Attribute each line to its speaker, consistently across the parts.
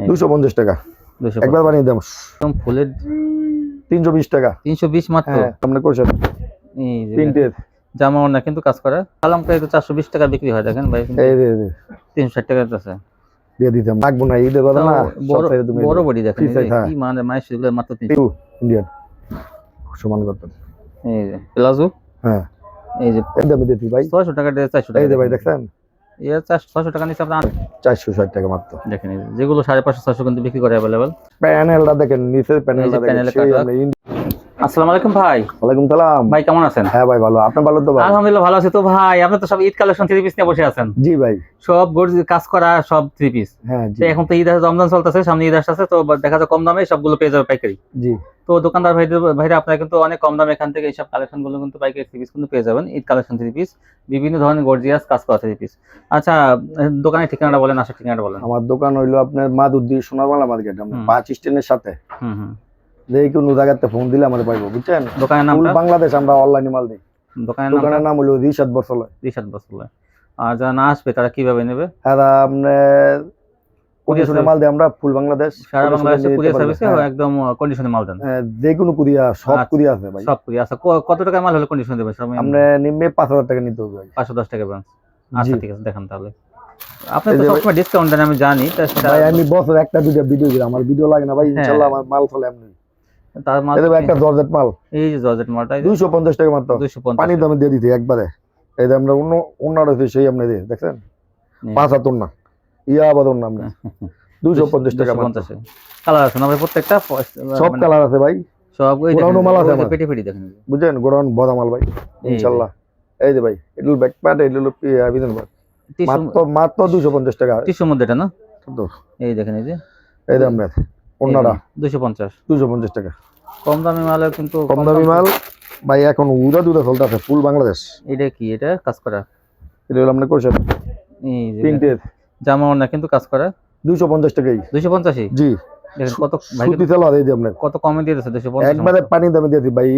Speaker 1: 250 টাকা,
Speaker 2: 250
Speaker 1: একবার বানিয়ে দাম।
Speaker 2: একদম ফুলের
Speaker 1: 320 টাকা,
Speaker 2: 320 মাত্র।
Speaker 1: হ্যাঁ আপনি করছেন
Speaker 2: এই যে
Speaker 1: প্রিন্টের।
Speaker 2: জামা ওড়না কিন্তু কাজ করা। কালামটা একটু 420 টাকা বিক্রি হয়, দেখেন ভাই, কিন্তু
Speaker 1: এই যে
Speaker 2: 360 টাকা আছে।
Speaker 1: দিয়ে দিতাম, লাগবো না, ঈদের কথা না, সব
Speaker 2: বড়
Speaker 1: সাইজে তুমি
Speaker 2: বড় বডি দেখেন,
Speaker 1: ফ্রি সাইজ। হ্যাঁ
Speaker 2: কি মানে মাইশ এগুলো মাত্র 300।
Speaker 1: ইন্ডিয়ান সমান করতেন।
Speaker 2: এই যে প্লাজো,
Speaker 1: হ্যাঁ
Speaker 2: এই যে
Speaker 1: এই দামে দিতি ভাই,
Speaker 2: 600 টাকা দিয়ে 400 টাকা।
Speaker 1: এই যে ভাই দেখছেন,
Speaker 2: এর 600 টাকা নিচে আপনার
Speaker 1: 460 টাকা মাত্র।
Speaker 2: দেখেন, এই যে যেগুলো 550 600 কিন্তু বিক্রি করে अवेलेबल।
Speaker 1: প্যানেলটা দেখেন, নিচের প্যানেলটা দেখেন,
Speaker 2: প্যানেলে
Speaker 1: সেই
Speaker 2: কাটা।
Speaker 1: আমরা
Speaker 2: আসসালামু আলাইকুম ভাই।
Speaker 1: ওয়ালাইকুম সালাম
Speaker 2: ভাই কেমন আছেন?
Speaker 1: হ্যাঁ ভাই ভালো, আপনি ভালো তো ভাই?
Speaker 2: আলহামদুলিল্লাহ ভালো আছি। তো ভাই আপনি তো সব ঈদ কালেকশন থ্রি পিস নিয়ে বসে আছেন।
Speaker 1: জি ভাই,
Speaker 2: সব কাজ করা সব থ্রি পিস।
Speaker 1: হ্যাঁ জি
Speaker 2: তো এখন তো ঈদ রমজান চলতেছে, সামনে ঈদ আসতেছে, তো দেখা যায় কম দামে সবগুলো পেয়ে যাবে পাইকারি।
Speaker 1: জি।
Speaker 2: তো দোকানদার ভাইরা আপনারা কিন্তু অনেক কম দামে এখান থেকে এইসব কালেকশন গুলো কিন্তু পাইকারি থ্রি পিস কিন্তু পেয়ে যাবেন। ঈদ কালেকশন থ্রি পিস, বিভিন্ন ধরনের গর্জিয়াস কাজ করা থ্রি পিস। আচ্ছা, দোকানের ঠিকানাটা বলেন, আসার ঠিকানাটা বলেন।
Speaker 1: আমার দোকান হইলো আপনার মাধুরী সোনারবাংলা মার্কেট, আপনার বাস স্ট্যান্ডের সাথে।
Speaker 2: হুম।
Speaker 1: যে কোনো জায়গাতে ফোন দিলে আমার পাইবো, বুঝছেন?
Speaker 2: দোকানের
Speaker 1: ফুল
Speaker 2: নামটা?
Speaker 1: বাংলাদেশ আমরা অনলাইনে মাল দিই। দোকানের নাম হলো রিশাদ বরসলয়।
Speaker 2: রিশাদ বরসলয়। আর যারা না আসবে তারা কিভাবে নেবে?
Speaker 1: আর আপনার কন্ডিশনে মাল দেয় আমরা, ফুল বাংলাদেশ,
Speaker 2: সারা বাংলাদেশে কুরিয়ার সার্ভিসে একদম কন্ডিশনে মাল দেন।
Speaker 1: যে কোনো কুরিয়ার, সব কুরিয়ার আছে ভাই,
Speaker 2: সব কুরিয়ার। আচ্ছা, কত টাকা মাল হলে কন্ডিশন দেবে?
Speaker 1: আমরা নিম্নে 5000 টাকা নিতে হবে ভাই।
Speaker 2: 510 টাকা ব্যান্স। আচ্ছা ঠিক আছে, দেখান তাহলে। আপনি তো সবসময় ডিসকাউন্ট দেন, আমি জানি।
Speaker 1: ভাই আমি বছর একটা দুইটা ভিডিও দিই, আমার ভিডিও লাগে না ভাই, ইনশাআল্লাহ আমার মাল চলে এমনি।
Speaker 2: তার মাল
Speaker 1: একটা জর্জেট মাল,
Speaker 2: এই যে জর্জেট মালটা
Speaker 1: 250 টাকা মাত্র,
Speaker 2: 250
Speaker 1: পানি দামে দিয়ে দিতে একবারে। এই যে আমরা অন্য রয়েছে সেই আপনি দিয়ে দেখছেন, 5 হাত না ইয়া আবার অন্য আমরা 250 টাকা মাত্র।
Speaker 2: কালার আছে না ভাই প্রত্যেকটা?
Speaker 1: সব কালার আছে ভাই,
Speaker 2: সব ওই
Speaker 1: গোড়ানো মাল আছে আমার,
Speaker 2: পেটি পেটি দেখেন,
Speaker 1: বুঝছেন? গোড়ানো ভরা মাল ভাই ইনশাআল্লাহ। এই যে ভাই এগুলো ব্যাক প্যাড, এগুলো বিধান ভাই, মাত্র 250 টাকা।
Speaker 2: টিস্যুর মধ্যে এটা না তো? এই দেখেন, এই যে
Speaker 1: এই যে আমরা অন্যরা
Speaker 2: 250
Speaker 1: টাকা।
Speaker 2: কম দামি মালের কিন্তু
Speaker 1: কম দামি মাল ভাই এখন উড়া চলতেছে ফুল বাংলাদেশ।
Speaker 2: এটা কি? এটা কাজ করা,
Speaker 1: এটা হলো আমরা করছেন
Speaker 2: এই যে
Speaker 1: প্রিন্টের
Speaker 2: জামা ওড়না কিন্তু কাজ করা।
Speaker 1: 250 টাকাই।
Speaker 2: 250?
Speaker 1: জি।
Speaker 2: দেখেন কত ভাই,
Speaker 1: সুতি চালার এই যে আমরা
Speaker 2: কত কমে দিয়ে দিচ্ছে। 250
Speaker 1: একবারে পানি দামে দিয়ে দিই ভাই,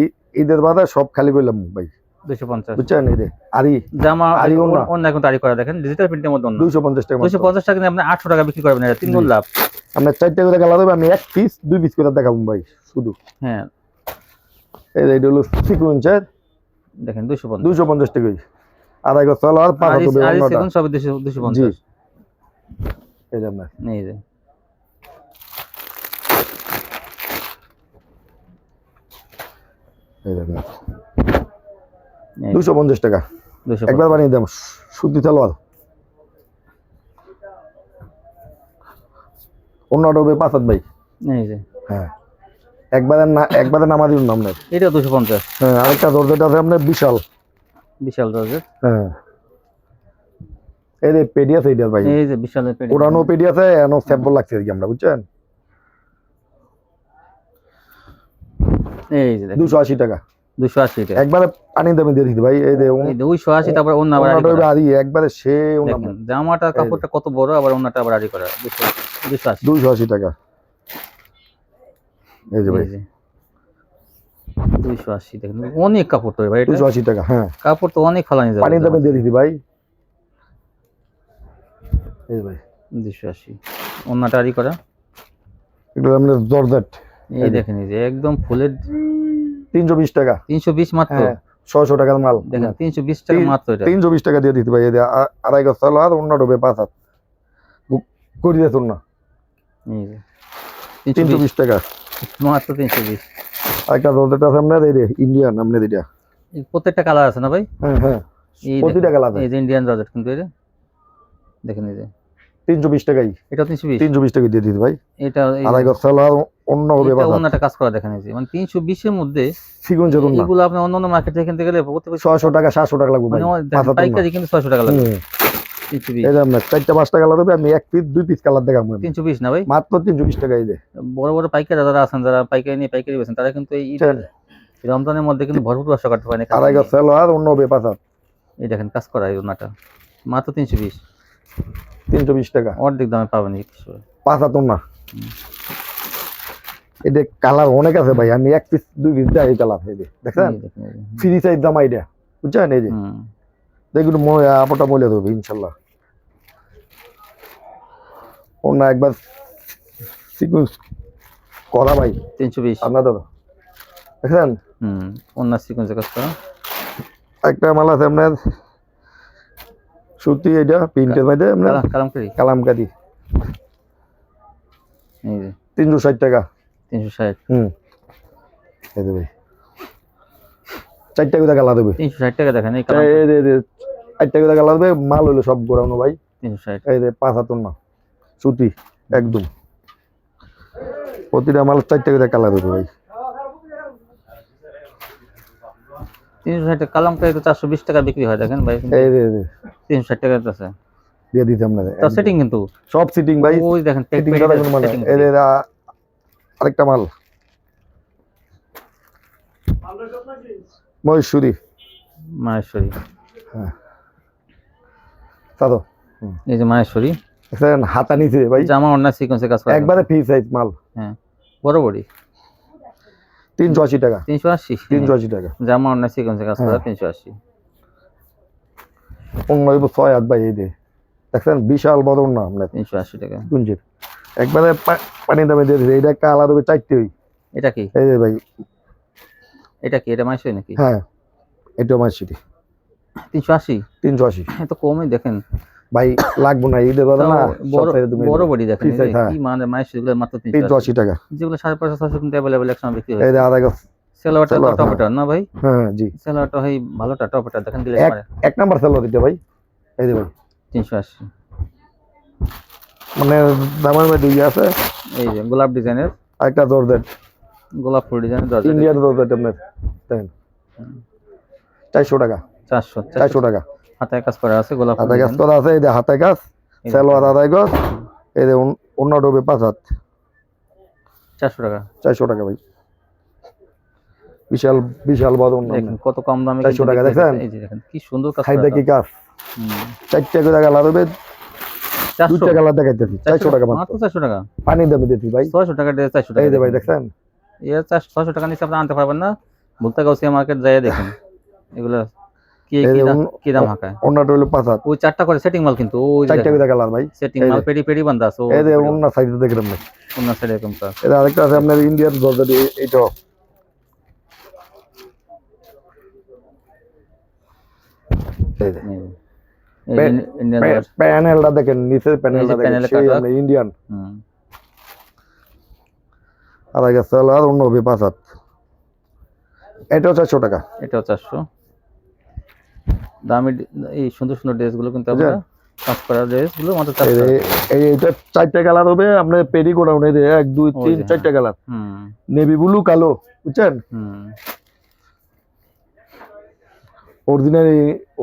Speaker 1: ঈদের বাজার সব খালি করলাম ভাই,
Speaker 2: 250
Speaker 1: বুঝছেন? এই যে আরি
Speaker 2: জামা
Speaker 1: আরি
Speaker 2: ওড়না কিন্তু আরি করা, দেখেন ডিজিটাল প্রিন্টের মধ্যে ওড়না।
Speaker 1: 250 টাকা।
Speaker 2: 250 টাকা কিন্তু আপনি 800 টাকা বিক্রি করবেন, এটা 3 গুণ লাভ।
Speaker 1: আমরা 4টা করে কালার হবে, আমি এক পিস 2 পিস করে দেখাবো ভাই শুধু।
Speaker 2: হ্যাঁ
Speaker 1: এই যে এটা হলো সিকোয়েন্সের,
Speaker 2: দেখেন 250
Speaker 1: 250 টাকাই। আড়াই গজ সালোয়ার, 5 হাত হবে
Speaker 2: আর
Speaker 1: অন্যটা।
Speaker 2: সেগুন সব 250।
Speaker 1: এই যে আমরা
Speaker 2: এই যে
Speaker 1: এই যে 250 টাকা, একবার বানিয়ে দাম। সুতি সালোয়ার, অন্যটা হবে 5 হাত ভাই।
Speaker 2: এই যে
Speaker 1: হ্যাঁ একবারে নামা দিন নাম নাই।
Speaker 2: এটা 250।
Speaker 1: হ্যাঁ আরেকটা জর্জেট আছে আপনার বিশাল
Speaker 2: জর্জেট।
Speaker 1: হ্যাঁ এই যে পেডি আছে এইটার ভাই,
Speaker 2: এই যে বিশালের পেডি,
Speaker 1: পুরানো পেডি আছে, এনো স্যাম্পল লাগছে আর কি আমরা, বুঝছেন?
Speaker 2: এই যে
Speaker 1: 280 টাকা,
Speaker 2: 280 টাকা
Speaker 1: একবারে পানি দামে দিয়ে দিতে ভাই। এই যে
Speaker 2: 280, তারপর অন্য আবার
Speaker 1: আরি একবারে সে
Speaker 2: দেখেন জামাটার কাপড়টা কত বড়, আবার অন্যটা আবার আরি করা।
Speaker 1: 280 টাকা। এই যে ভাই
Speaker 2: 280 দেখেন, অনেক কাপড় তো ভাই, এটা
Speaker 1: 280 টাকা। হ্যাঁ
Speaker 2: কাপড় তো অনেক ফালানি যাবে,
Speaker 1: পানি দামে দিয়ে দিতে ভাই। এই যে ভাই
Speaker 2: 280 অন্যটা আরি করা।
Speaker 1: এগুলো আমাদের জর্জেট,
Speaker 2: এই দেখেন, এই যে একদম ফুলের
Speaker 1: 320 টাকা।
Speaker 2: 320 মাত্র।
Speaker 1: 600 টাকার মাল
Speaker 2: দেখেন 320 টাকা মাত্র, এটা
Speaker 1: 320 টাকা দিয়ে দিতে ভাই। এই যে আড়াই গজ সালোয়ার, অন্যটা হবে 5 হাত করে দিয়েছ না,
Speaker 2: এই যে
Speaker 1: 320 টাকা
Speaker 2: মাত্র 320।
Speaker 1: একটা জর্জেট আছে আপনার, এই যে ইন্ডিয়ান আপনার এটা,
Speaker 2: প্রত্যেকটা কালার আছে না ভাই?
Speaker 1: হ্যাঁ
Speaker 2: এই
Speaker 1: প্রতিটা কালার আছে।
Speaker 2: এই যে ইন্ডিয়ান জর্জেট কিন্তু, এই যে দেখেন, এই যে
Speaker 1: 320 টাকাই।
Speaker 2: এটা
Speaker 1: 320 টাকা দিয়ে দিতে ভাই।
Speaker 2: এটা
Speaker 1: আড়াই গজ সালোয়ার, অন্য হবে 5 হাত।
Speaker 2: অন্যটা কাজ করা, দেখেন এই যে মানে 320 এর মধ্যে
Speaker 1: সিকোয়েন্সের না,
Speaker 2: এগুলো আপনি অন্য মার্কেট থেকে কিনতে গেলে
Speaker 1: 600 টাকা 700 টাকা লাগবে ভাই,
Speaker 2: পাইকারি কিন্তু 600 টাকা লাগবে। 320
Speaker 1: এই যে আপনার 4টা 5টা কালার হবে, আমি এক পিস 2 পিস কালার দেখাবো।
Speaker 2: 320 না ভাই,
Speaker 1: মাত্র 320 টাকা। এই যে
Speaker 2: বড় বড় পাইকারি যারা আছেন, যারা পাইকারি নিয়ে পাইকারি বেচেন, তারা কিন্তু এই রমজানের মধ্যে কিন্তু ভরপুর ব্যবসা করতে পারেন।
Speaker 1: আড়াই গজ সালোয়ার, অন্য হবে 5 হাত।
Speaker 2: এই দেখেন কাজ করা, এই ওনাটা মাত্র
Speaker 1: 320 টাকা,
Speaker 2: অর্ধেক দামে পাবেন।
Speaker 1: 5 হাত না, এটা কালার অনেক আছে ভাই, আমি এক পিস 2 পিস দেয় এই কালার। এই যে দেখেন ফ্রি সাইজ দাম এটা, বুঝছেন? এই যে দেখুন আপটা মলে দেবে ইনশাল্লাহ। অন্য একবার সিকুয়েন্স করা ভাই
Speaker 2: 320।
Speaker 1: আপনার দাদা দেখেন
Speaker 2: অন্য সিকোয়েন্সের কাজ করা।
Speaker 1: একটা মাল আছে আপনার সুতি, এটা প্রিন্টের মধ্যে আপনার
Speaker 2: কালামকারী।
Speaker 1: কালামকারি
Speaker 2: এই যে
Speaker 1: 360 টাকা।
Speaker 2: 360।
Speaker 1: এই যে ভাই 4 টাকা কালা দেবে।
Speaker 2: 360 টাকা দেখেন এই
Speaker 1: এই যে 4 টাকা কালা দেবে, মাল হলো সব গোড়ানো ভাই।
Speaker 2: 360।
Speaker 1: এই যে 5 হাত না সুতি একদম, প্রতিটা মাল 4 টাকা কালা দেবে ভাই।
Speaker 2: 360 টাকা কালামকারী তো 420 টাকা বিক্রি হয় দেখেন ভাই।
Speaker 1: এই যে
Speaker 2: 360 টাকা আছে
Speaker 1: দিয়ে দিতে আপনাদের
Speaker 2: তো সেটিং কিন্তু
Speaker 1: সব সিটিং ভাই।
Speaker 2: ওই দেখেন
Speaker 1: সিটিংটা দেখুন মানে এই যে আরেকটা মাল মহেশ্বরী।
Speaker 2: মাহেশ্বরী।
Speaker 1: হ্যাঁ সাদো
Speaker 2: এই যে মাহেশ্বরী
Speaker 1: দেখেন হাতা নিচে ভাই,
Speaker 2: জামা অন্য সিকোয়েন্সের কাজ করা
Speaker 1: একবারে ফ্রি সাইজ মাল।
Speaker 2: হ্যাঁ বড় বড়ি
Speaker 1: 380 টাকা।
Speaker 2: 380।
Speaker 1: 380 টাকা
Speaker 2: জামা অন্য সিকোয়েন্সের কাজ করা 380।
Speaker 1: 6 হাত ভাই। এই যে দেখেন বিশাল বড় না আপনার
Speaker 2: 380 টাকা।
Speaker 1: গুঞ্জির একবারে পানি দামে দিয়ে দিবে। এটা একটা আলাদা 4টে হই।
Speaker 2: এটা কি?
Speaker 1: এই যে ভাই
Speaker 2: এটা কি? এটা মাহেশ্বরী নাকি?
Speaker 1: হ্যাঁ এটা মহেশ্বরী
Speaker 2: 380।
Speaker 1: 380
Speaker 2: এত কমই দেখেন
Speaker 1: ভাই, লাগবো না ঈদের কথা না।
Speaker 2: বড় বড়ি দেখেন
Speaker 1: Free size, হ্যাঁ।
Speaker 2: কি মানে মাহেশ্বরী গুলো মাত্র
Speaker 1: 380 টাকা।
Speaker 2: যেগুলো 550 600 কিন্তু अवेलेबल এক সময় বিক্রি হয়।
Speaker 1: এই যে আধা গাছ
Speaker 2: সেলোয়ারটা তো টপটা না ভাই?
Speaker 1: হ্যাঁ জি
Speaker 2: সেলোয়ারটা হয় ভালোটা টপটা দেখেন দিলে পারে।
Speaker 1: এক নাম্বার সেল দিতে ভাই। এই যে ভাই
Speaker 2: 380।
Speaker 1: মানে দামের মধ্যে ইয়ে আছে।
Speaker 2: এই যে গোলাপ ডিজাইনের
Speaker 1: আরেকটা জর্জেট,
Speaker 2: গোলাপ ফুল ডিজাইনের দরজা
Speaker 1: ইন্ডিয়ান জর্জেট আপনার দেখেন 400 টাকা। 400 টাকা
Speaker 2: হাতে কাজ করা আছে গোলাপ ফুল
Speaker 1: হাতে গাছ
Speaker 2: ডিজাইন।
Speaker 1: করা আছে। এই যে হাতে গাছ সেলোয়ার আদায় গাছ। এই যে অন্য ডোবে 5 হাত
Speaker 2: 400 টাকা।
Speaker 1: 400 টাকা ভাই, বিশাল বিশাল বড় অন্য।
Speaker 2: দেখেন কত কম দামে
Speaker 1: 400 টাকা দেখেন।
Speaker 2: এই যে দেখেন কি সুন্দর কাজ
Speaker 1: খাইদা কি কাজ 4 টাকা কালার হবে, 2 টাকা কালার দেখাইতেছি 400 টাকা
Speaker 2: মাত্র 400 টাকা।
Speaker 1: পানি দামে দিতেছি ভাই।
Speaker 2: 600 টাকা দিয়ে 400 টাকা।
Speaker 1: এই যে ভাই দেখছেন
Speaker 2: এর 600 টাকা নিচে আপনি আনতে পারবেন না। ভুলতা গাউসিয়া মার্কেট যায় দেখেন এগুলা কি কি দাম হাকায়।
Speaker 1: অন্যটা হলো 5 হাত
Speaker 2: ওই 4টা করে সেটিং মাল কিন্তু ওই
Speaker 1: 4 টাকা কালার ভাই।
Speaker 2: সেটিং মাল পেডি পেডি বান্দা আছে।
Speaker 1: এই যে অন্য সাইজে দেখলাম না,
Speaker 2: অন্য সাইডে এরকম কাজ।
Speaker 1: এই যে আরেকটা আছে আপনার ইন্ডিয়ান জর্জেট। এইটা এই যে
Speaker 2: ইন্ডিয়ান
Speaker 1: প্যানেলটা দেখেন, নিচে প্যানেলটা দেখেন সেই আমরা ইন্ডিয়ান। আধা গাছ সেলোয়ার অন্য হবে 5 হাত। এটাও 400 টাকা।
Speaker 2: এটাও 400। দামি এই সুন্দর সুন্দর ড্রেসগুলো কিন্তু আমরা কাজ করা ড্রেসগুলো মাত্র 400 টাকা।
Speaker 1: এইটা 4টা কালার হবে আপনার পেরি গোডাউন। এই যে 1 2 3 4টা কালার, নেভি ব্লু কালো, বুঝছেন?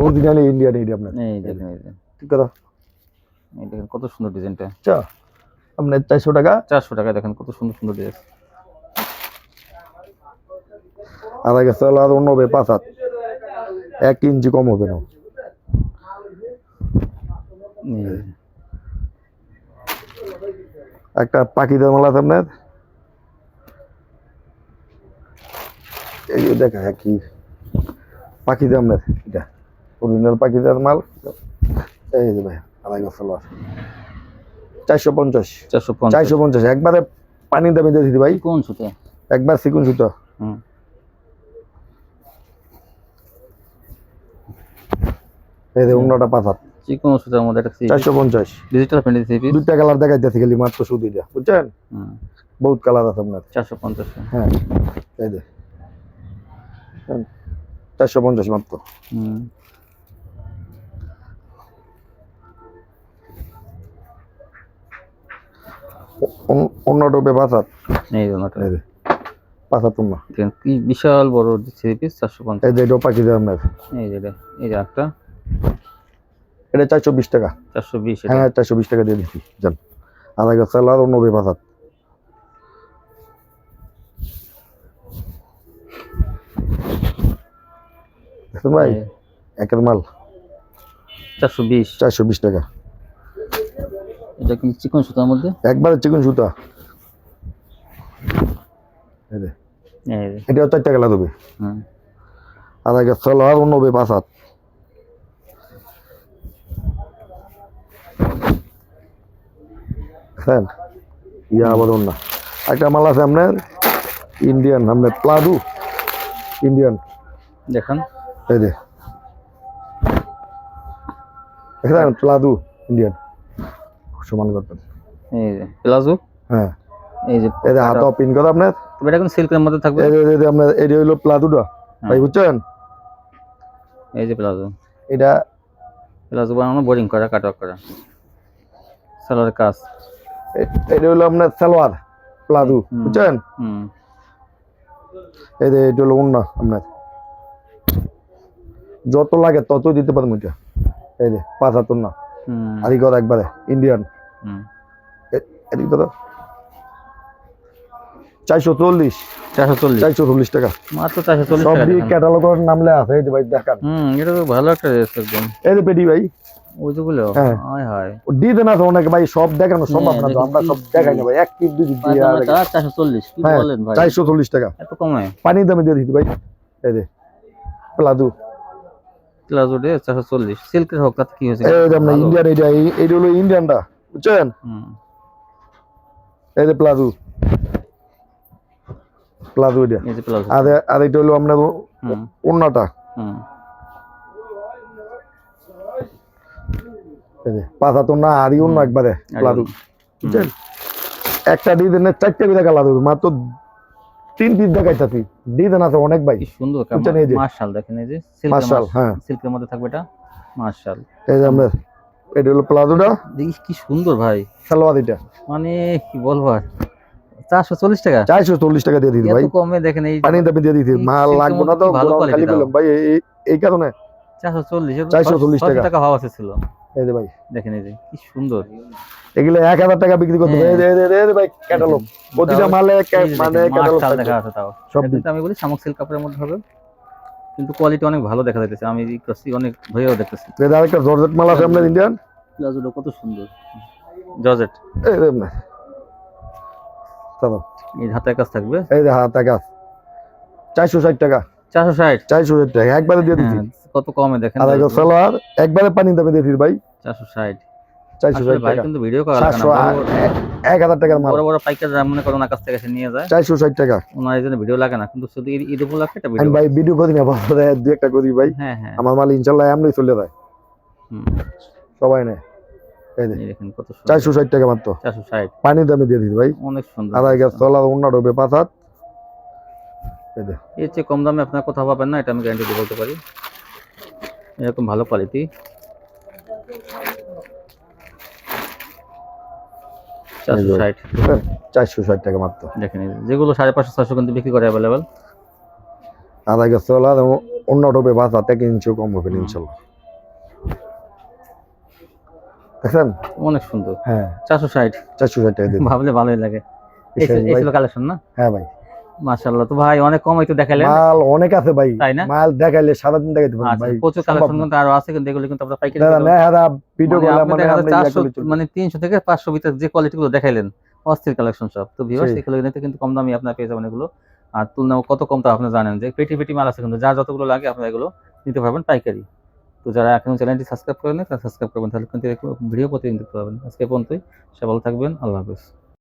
Speaker 1: অরিজিনালি ইন্ডিয়ান এইটা আপনার।
Speaker 2: এই দেখেন এই যে
Speaker 1: ঠিক কথা।
Speaker 2: এই দেখেন কত সুন্দর ডিজাইনটা।
Speaker 1: আচ্ছা আপনার 400 টাকা।
Speaker 2: 400 টাকা দেখেন কত সুন্দর সুন্দর ড্রেস।
Speaker 1: আধা গাছ সেলোয়ার অন্য হবে 5 হাত, 1 ইঞ্চি কম হবে না। একটা পাখিদের মাল আছে আপনার। এই যে দেখা কি পাখিদের আপনার, এটা অরিজিনাল পাখিদের মাল। এই যে ভাই আড়াই গাছ সালোয়ার 450। 450 একবারে পানি দামে দিয়ে দিদি ভাই।
Speaker 2: কোন সুতো?
Speaker 1: একবার সিকুন সুতো। এই যে অন্যটা 5 হাত
Speaker 2: চিকন সুতার মধ্যে একটা
Speaker 1: 450
Speaker 2: ডিজিটাল প্রিন্ট দিছি।
Speaker 1: দুইটা কালার দেখাইতেছি খালি মাত্র শুধু এটা, বুঝছেন? বহুত কালার আছে আপনার।
Speaker 2: 450।
Speaker 1: হ্যাঁ এই যে 450 মাত্র। অন্যটা 5 হাত।
Speaker 2: এই অন্যটা
Speaker 1: 5 হাত অন্য।
Speaker 2: কি বিশাল বড় থ্রি পিস 450।
Speaker 1: এই যে এটা পাখি দেয় আপনার।
Speaker 2: এই যে একটা
Speaker 1: এটা 420 টাকা।
Speaker 2: 420।
Speaker 1: হ্যাঁ 420 টাকা দিয়ে দিচ্ছি জান। আধা গাছ সালোয়ার অন্য 5 হাত। দেখুন ভাই একের মাল 420 টাকা।
Speaker 2: এটা কি চিকন সুতার মধ্যে?
Speaker 1: একবারে চিকন সুতা। এটা 4 টাকা লাগবে। আধা গাছ সালোয়ার অন্য 5 হাত। হ্যাঁ ইয়া আবার না একটা মাল আছে আপনার ইন্ডিয়ান আপনার প্লাজো ইন্ডিয়ান
Speaker 2: দেখেন
Speaker 1: এই যে দেখেন প্লাজো ইন্ডিয়ান সমান করতেন
Speaker 2: এই যে প্লাজো,
Speaker 1: হ্যাঁ
Speaker 2: এই যে
Speaker 1: এই যে হাত পিন করা আপনার
Speaker 2: তবে এটা কিন্তু সিল্কের মধ্যে থাকবে।
Speaker 1: এই যে আপনার এটা হলো প্লাজোটা ভাই বুঝছেন,
Speaker 2: এই যে প্লাজো,
Speaker 1: এটা
Speaker 2: প্লাজো বানানো বোরিং করা কাটওয়ার্ক করা সালোয়ারের কাজ।
Speaker 1: এটা হলো আপনার সালোয়ার প্লাজো বুঝছেন, এই যে এটা হলো ওন্না আপনার যত লাগে তত দিতে পারবেন এটা। এই যে 75 না আরি করা একবারে ইন্ডিয়ান এদিক তো 440 440 টাকা
Speaker 2: মাত্র 440
Speaker 1: সব
Speaker 2: টাকা
Speaker 1: দিয়ে ক্যাটালগের নামলে আছে এই যে ভাই দেখান।
Speaker 2: এটা তো ভালো একটা ড্রেস একদম।
Speaker 1: এই যে পেটি ভাই
Speaker 2: ওইগুলো
Speaker 1: হ্যাঁ
Speaker 2: হায় হায়
Speaker 1: ও দিয়ে দেন আছে অনেক ভাই, সব দেখানো সম্ভব না তো আমরা সব দেখাই না ভাই, এক পিস দুই পিস দিয়ে
Speaker 2: 440 কি
Speaker 1: হ্যাঁ,
Speaker 2: বলেন ভাই
Speaker 1: 440 টাকা
Speaker 2: এত কমে
Speaker 1: পানি দামে দিয়ে দিতে ভাই। এই যে প্লাজো
Speaker 2: প্লাজো ডে 440 সিল্কের হোক তাতে কি হয়েছে?
Speaker 1: এই যে আপনার ইন্ডিয়ান এইটা হলো ইন্ডিয়ানটা বুঝছেন, এই যে প্লাজো প্লাজো এটা
Speaker 2: এই যে প্লাজো
Speaker 1: আর এটা হলো আপনার ওন্নাটা এই যে 75 না আরি ওন্না একবারে প্লাজো বুঝছেন, একটা ডিজাইন 4টা করে কালার হবে মাত্র 3 পিস দেখাইতাছি ডিজাইন আছে অনেক ভাই
Speaker 2: কি সুন্দর
Speaker 1: বুঝছেন। এই যে
Speaker 2: মাশাআল দেখেন এই যে
Speaker 1: মাশাআল হ্যাঁ
Speaker 2: সিল্কের মধ্যে থাকবে এটা মাশাআল।
Speaker 1: এই যে আমরা এটা হলো প্লাজোটা
Speaker 2: দেখি কি সুন্দর ভাই
Speaker 1: সালোয়ার এটা
Speaker 2: মানে কি বলবো আর 440 টাকা
Speaker 1: 440 টাকা দিয়ে দিই ভাই,
Speaker 2: এত কমে দেখেন এই
Speaker 1: পানি দামে দিয়ে দিই মাল লাগবে না তো
Speaker 2: ভালো
Speaker 1: খালি
Speaker 2: কোয়ালিটি
Speaker 1: বললাম ভাই এই কারণে
Speaker 2: 440
Speaker 1: টাকা।
Speaker 2: টাকা ভাব আছে ছিল।
Speaker 1: এই যে ভাই
Speaker 2: দেখেন এই যে কি সুন্দর
Speaker 1: এগুলো 1000 টাকা বিক্রি করতে হবে। এই যে ভাই ক্যাটালগ প্রতিটা মালে মানে ক্যাটালগ
Speaker 2: দেখা আছে তাও
Speaker 1: সব
Speaker 2: কিন্তু আমি বলি শামুক সিল্ক কাপড়ের মধ্যে হবে কিন্তু কোয়ালিটি অনেক ভালো দেখা যাচ্ছে। আমি অনেক ভয়েও দেখতেছি।
Speaker 1: এই যে আরেকটা জর্জেট মাল আছে আপনার ইন্ডিয়ান
Speaker 2: প্লাজোটা কত সুন্দর জর্জেট।
Speaker 1: এই যে না চলো
Speaker 2: এই হাতের কাজ থাকবে
Speaker 1: এই যে হাতা গাছ 460 টাকা
Speaker 2: 460
Speaker 1: টাকা একবারে দিয়ে দিচ্ছি।
Speaker 2: কত কমে দেখেন
Speaker 1: আর একটা সালোয়ার একবারে পানি দামে দিয়ে দিই ভাই
Speaker 2: 460
Speaker 1: 460
Speaker 2: ভাই
Speaker 1: টাকা
Speaker 2: কিন্তু ভিডিও করা লাগে
Speaker 1: 1000 টাকার মাল
Speaker 2: বড় বড় পাইকার মনে করো না কাছ থেকে এসে নিয়ে যায়
Speaker 1: 460 টাকা
Speaker 2: ওনার এই জন্য ভিডিও লাগে না কিন্তু শুধু ঈদ উপলক্ষে একটা
Speaker 1: আমি
Speaker 2: ভিডিও
Speaker 1: ভাই ভিডিও করি না বছরে দুই একটা করি ভাই।
Speaker 2: হ্যাঁ হ্যাঁ
Speaker 1: আমার মাল ইনশাআল্লাহ এমনি চলে যায় সবাই নেয়। এই যে
Speaker 2: এই দেখেন কত সুন্দর
Speaker 1: 460 টাকা মাত্র
Speaker 2: 460
Speaker 1: পানি দামে দিয়ে দিই ভাই।
Speaker 2: অনেক সুন্দর
Speaker 1: আড়াই গাছ তলার অন্য ডোবে 5 এই যে
Speaker 2: এর চেয়ে কম দামে আপনার কোথাও পাবেন না, এটা আমি গ্যারান্টি দিয়ে বলতে পারি। এরকম ভালো কোয়ালিটি
Speaker 1: 460 টাকা মাত্র
Speaker 2: দেখেন যেগুলো 550-600 কিন্তু বিক্রি করে অ্যাভেলেবেল।
Speaker 1: আড়াই গাছ তলার অন্য ডোবে 5 থেকে ইঞ্চিও কম হবে ইনশাআল্লাহ। দেখেন
Speaker 2: অনেক সুন্দর
Speaker 1: হ্যাঁ
Speaker 2: 460
Speaker 1: টাকা দিয়ে
Speaker 2: ভাবলে ভালোই লাগে। এই ছিল কালেকশন না?
Speaker 1: হ্যাঁ ভাই
Speaker 2: মাশাআল্লাহ। তো ভাই অনেক কম একটু দেখালেন,
Speaker 1: মাল অনেক আছে ভাই,
Speaker 2: তাই না?
Speaker 1: মাল দেখাইলে সারাদিন দেখাইতে পারবেন ভাই,
Speaker 2: প্রচুর কালেকশন কিন্তু আরো আছে কিন্তু এগুলো কিন্তু আমরা পাইকারি
Speaker 1: ভিডিও
Speaker 2: মানে 400 মানে 300 থেকে 500 ভিতরে যে কোয়ালিটি গুলো দেখাইলেন অস্থির কালেকশন সব। তো ভিউয়ার্স এগুলো নিতে কিন্তু কম দামে আপনারা পেয়ে যাবেন এগুলো। আর তুলনা কত কম তা আপনি জানেন যে পেটি মাল আছে কিন্তু যার যতগুলো লাগে আপনারা এগুলো নিতে পারবেন পাইকারি। তো যারা এখনো চ্যানেলটি সাবস্ক্রাইব করেন তারা সাবস্ক্রাইব করবেন, তাহলে কিন্তু ভিডিও প্রতিদিন দেখতে পাবেন। আজকে পর্যন্তই, সবাই ভালো থাকবেন, আল্লাহ হাফেজ।